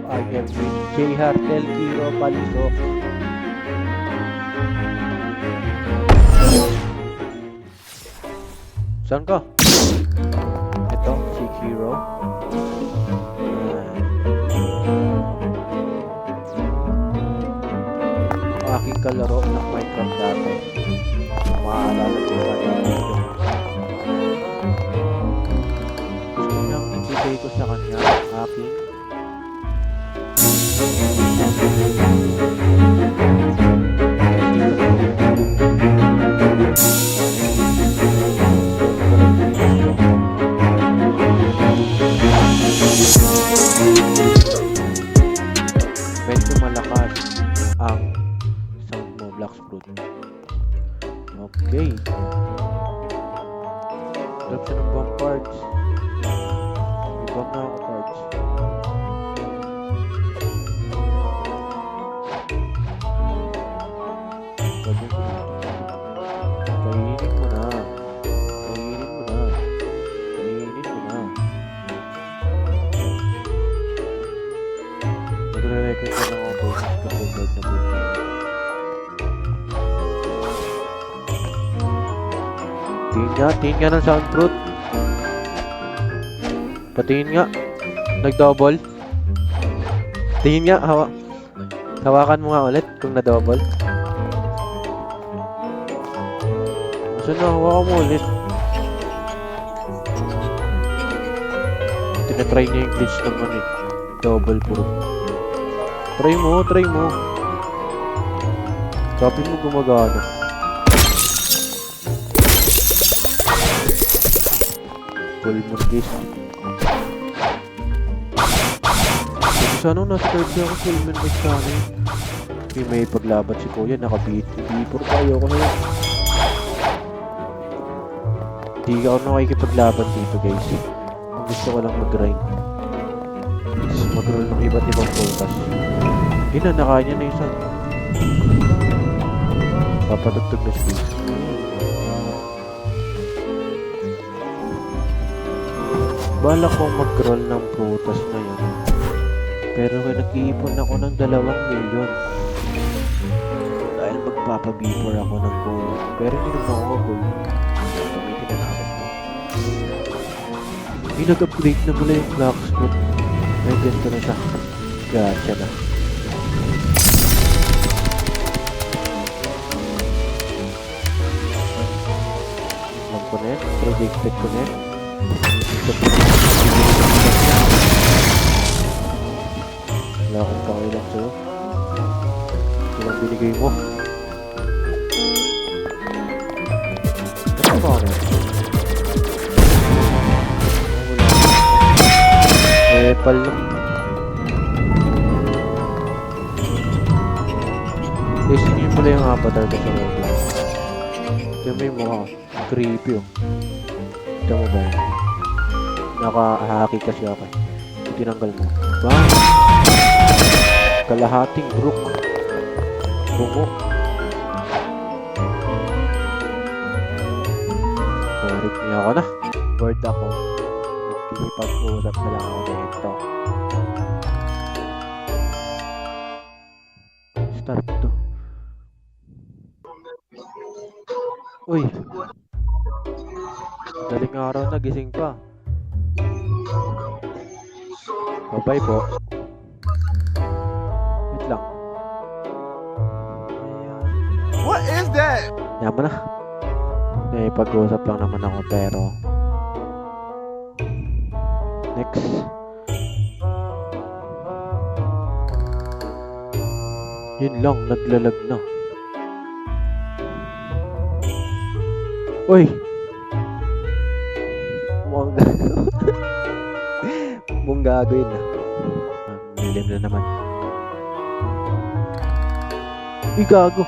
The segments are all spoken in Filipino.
I am with J. Hartel, Kiro, Palisok. Saan ka? Ito, si Kiro. Ang aking kalaro ng Minecraft dati. Maaalala ko ba dati ito? Gusto niyang ibigay ko sa kanya ang aking medyo malakas ang sound mo, Blacksprout. Okay. Drop siya ng bomb parts. Ibang na ako parts. Kainin mo na. Kainin mo na. Kainin mo na. Magre-record na lang ako kasi dead na buhay. Tingin nga ng soundproof. Patingin nga. Nag-double. Tingin nga, hawakan mo nga ulit kung na-double. Saan na, hawakan mo ulit. Tinatry niya yung glitch naman eh. Double proof. Try mo. Sabi mo gumagana. Full moon case. Sana nasa third na ako full moon case sana eh. May paglaban si Kuya, naka-B4 tayo ko na yun. Hindi ako nakikipaglaban dito guys. Ang gusto ko lang mag-grind. Mag-roll ng iba't ibang focus. Yun na, nakain niya na isa. Papatugtog na space. Balak kong mag-roll ng prutas na yun. Pero nag-iipon ako ng 2 milyon. Dahil magpapabipor ako ng gold. Pero hindi naman ako gold. Gamitin na natin mo. Nag-upgrade na mula yung Blacksprout. May ganito na siya. Gacha na. Component. Predicted connect. Wala akong pakilang sa'yo. Ito lang binigay mo. Ano ba ako na? Pal lang. Isingin mo lang yung avatar ko sa Roblox. Ito may mukha. Creepy oh. Ito mo ba yun? Naka-haki kasi ako. Tinanggal mo. Bang! Kalahating brook. Bungo. Marik niya ako na. Bored ako. Magkikipag-usap na lang ako nito. Start to. Uy! Daling araw na, gising pa. Bye-bye po. Wait lang. What is that? Yaman na. May pag-uusap lang naman ako pero next. Yun lang, naglalag na. Uy! Mukhang gago. Mukhang gago yun ah. Nilim na naman. Uy, gago.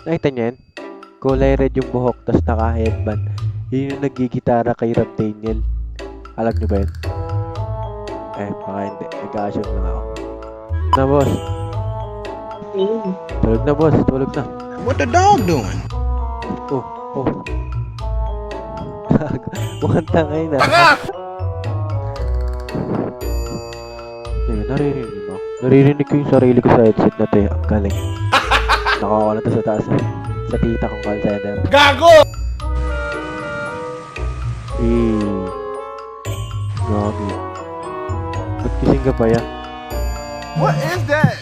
Nakita niyo yan? Kulay red yung buhok, tas naka-headband. Yun yung nagigitara kay Rob Daniel. Alam niyo ba yun? Baka hindi. Nag-a-assume lang ako. Na, boss. Tulog na, boss. Tulog na. What the dog doing? Oh. Mukhang tangay na. Ayun, naririnig mo. Naririnig ko yung sarili ko sa headset na to eh. Ang galing. Nakakuha na to sa taas. Sa tita kong call center. Gago! Eh. Grabe. Ba't kising ka pa yan? What is that?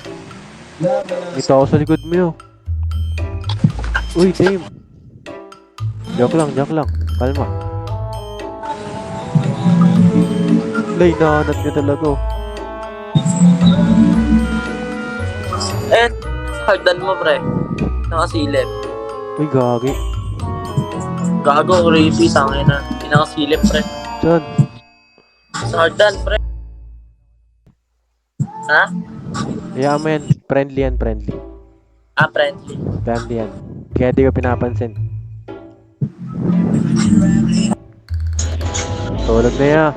May tao sa likod mo yun. Uy, Dame. Joke lang, joke lang. Kalma. Lay, nahanap niya talaga oh. Eh, hagdan mo, pre. Nakasilip. Uy, gagi. Gago, crazy, tangin na. Hindi nakasilip, pre. Saan? Sa hagdan, pre. Ha? Kaya mo yan. Friendly yan, friendly. Ah, friendly. Friendly yan. Kaya di ko pinapansin. Tulog na yan.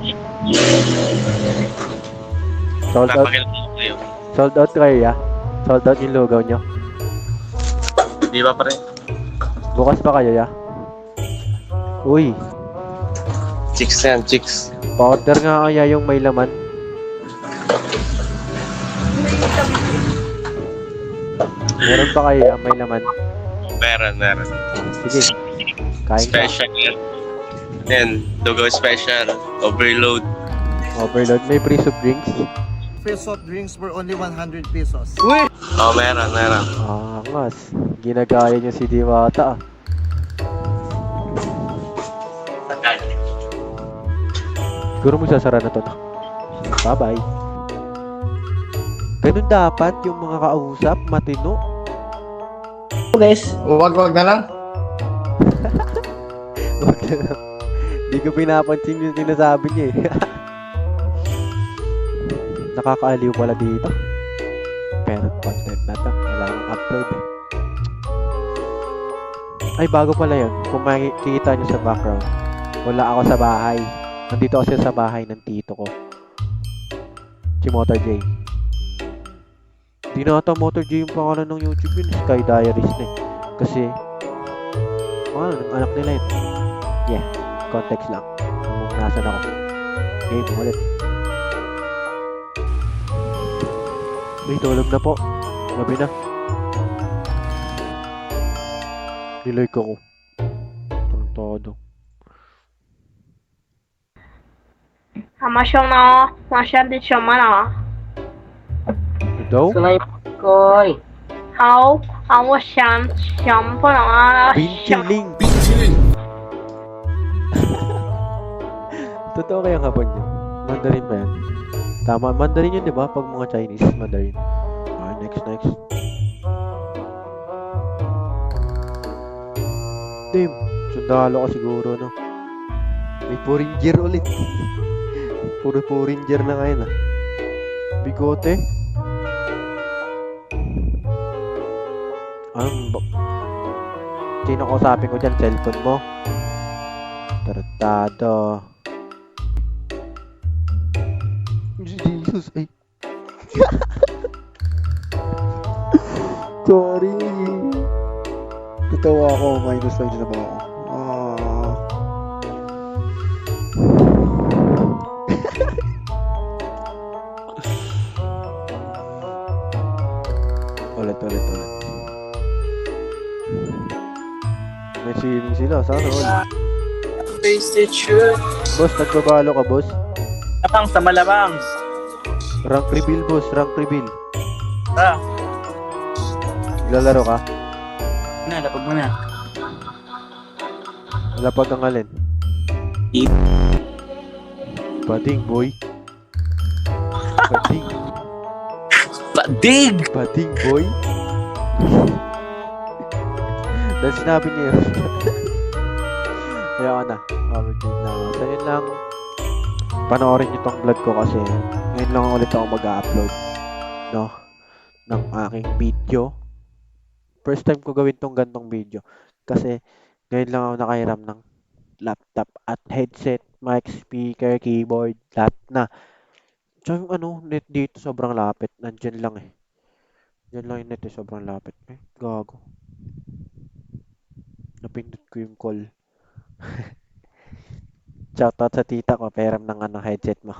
Sold out. Sold out kayo ya? Sold out yung lugaw nyo. Di ba, pre? Bukas pa kayo ya? Uy, Chicks yan, chicks. pa-order nga kaya yung may laman. Meron pa kayo ya, may laman. Meron. Sige, kain ka. Special yan. Yan, lugaw special. Overload. Overload. May free soup drinks. Free soft drinks for only 100 pesos. Oh, meron. Angas. Ginagaya niyo si Diwata ah. Siguro magsasara na to na. Bye-bye. Ganun dapat yung mga kausap, matino. Wag na lang. Huwag na lang. Di ko pinapansin yung sinasabi niya eh. Nakakaaliw pala dito. Pero content na to. Kailangan upload eh. Ay, bago pala yun. Kung makikita nyo sa background, wala ako sa bahay. Nandito kasi sa bahay ng tito ko. Si Motor J. Di na ata Motor J yung pangalan ng YouTube yun. Sky Diaries na eh. Kasi, ng anak nila yun. Yeah, context lang. Kung nasan ako. Game ulit. May tulog na po. Gabi na. Niloy ko ko. Todo. 什么熊呢？晚上的什么呢？ Daw? Sunay, koy. 好啊，我想不能啊，想 Binchiling! Totoo kayang hapon yun? Mandarin ba yan? Tama, Mandarin yun, di ba? Pag mga Chinese, Mandarin. Ah, next. Damn, sundalo ka siguro, no? May Puringer ulit. Puro Puringer na ngayon, ah. Bigote. Sino kausapin ko dyan? Cellphone mo? Tarantado. Jesus, ay. Sorry. Tatawa ako. Minus lang din naman ako. Ulit. May swimming sila. Sana all. Tasted sure. Boss, nagbabalo ka, boss? Lapang sa malabang. Rank reveal, boss. Rank reveal. Ah, Naglalaro ka? lapag mo na. Wala pag ang alin. Bading, boy. Bading. Padig! Bading, boy. Dahil sinabi niya yun. Ayaw na. Overtake na. So yun lang. Panoorin niyo tong vlog ko kasi ngayon lang ulit ako mag-upload, no, ng aking video. First time ko gawin tong gantong video kasi ngayon lang ako nakahiram ng laptop at headset, mic, speaker, keyboard, lahat na. So yung net dito sobrang lapit. Nandyan lang eh. Diyan lang yung net eh, sobrang lapit. Eh, gago. Napindot ko yung call. Shoutout sa tita ko, peram ng headset mo.